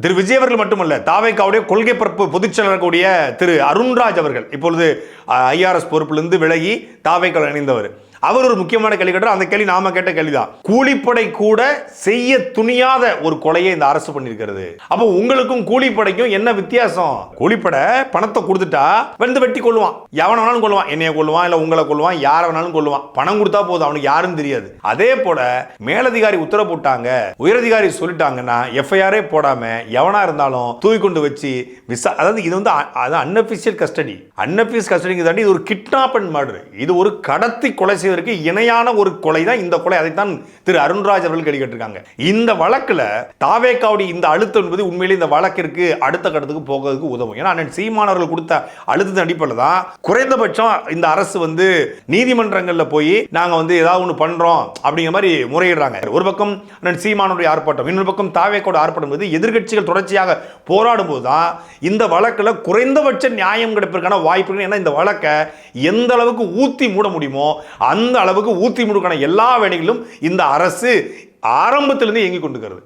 திரு விஜய் அவர்கள் மட்டுமல்ல, தாவேகாவுடைய கொள்கை பரப்பு பொதுச் செயலாளர் கூடிய திரு அருண்ராஜ் அவர்கள் இப்பொழுது ஐஆர்எஸ் பொறுப்பிலிருந்து விலகி தாவேகாவில் இணைந்தவர். அவர் ஒரு முக்கியமான கேள்வி கேட்டார். அந்த கேள்வி நாம கேட்ட கேள்விதான். கூலிப்படை கூட செய்ய துணியாத ஒரு கொலையை இந்த அரசு பண்ணிருக்கிறது. அப்போ உங்களுக்கும் கூலிப்படைக்கும் என்ன வித்தியாசம்? கூலிப்படை பணத்தை கொடுத்துட்டா வந்து வெட்டி கொள்ளுவான், எவன வேணாலும் கொள்ளுவான், என்னைய கொள்ளுவான், இல்ல உங்களை கொள்ளுவான், யாரை வேணாலும் கொள்ளுவான். பணம் கொடுத்தா போதும், அவனுக்கு யாரும் தெரியாது. அதே போல மேலதிகாரி உத்தரவு போட்டாங்க, உயரதிகாரி சொல்லிட்டாங்கன்னா எஃப்ஐஆரே போடாம எவனா இருந்தாலும் தூக்கி கொண்டு வச்சு அதாவது இது வந்து அன்அபிஷியல் கஸ்டடி. அன்அபிஷியல் கஸ்டடிங்க தாண்டி இது ஒரு கிட்னாப் அண்ட் மர்டர். இது ஒரு கடத்தி கொலை இணையான ஒரு கொலை தான் இந்த கொலை. அதைத்தான் திரு அருண்ராஜ் அவர்கள் கேள்வி கேட்டிருக்காங்க. இந்த வழக்குல தாவேகாவுடைய இந்த அழுத்தம் என்பது உண்மையிலே இந்த வழக்கிற்கு அடுத்த கட்டத்துக்கு போகிறதுக்கு உதவும். ஏன்னா அண்ணன் சீமான் அவர்கள் கொடுத்த அழுத்தத்தின் அடிப்படையில் தான் குறைந்தபட்சம் இந்த அரசு வந்து நீதிமன்றங்களில் போய் நாங்கள் வந்து ஏதாவது ஒன்று பண்றோம் அப்படிங்கிற மாதிரி முறையிடுறாங்க. ஒரு பக்கம் அண்ணன் சீமானுடைய ஆர்ப்பாட்டம், இன்னொரு பக்கம் தாவேகாவோட ஆர்ப்பாட்டம் என்பது எதிர்கட்சிகள் தொடர்ச்சியாக போராடும் போது தான் இந்த வழக்கில் குறைந்தபட்ச நியாயம் கிடைப்பதற்கான வாய்ப்புகள். ஏன்னா இந்த வழக்கை எந்த அளவுக்கு ஊத்தி மூட முடியுமோ அந்த அளவுக்கு ஊத்தி முடுக்கான எல்லா வேலைகளிலும் இந்த அரசு ஆரம்பத்திலிருந்து இயங்கிக் கொண்டிருக்கிறது.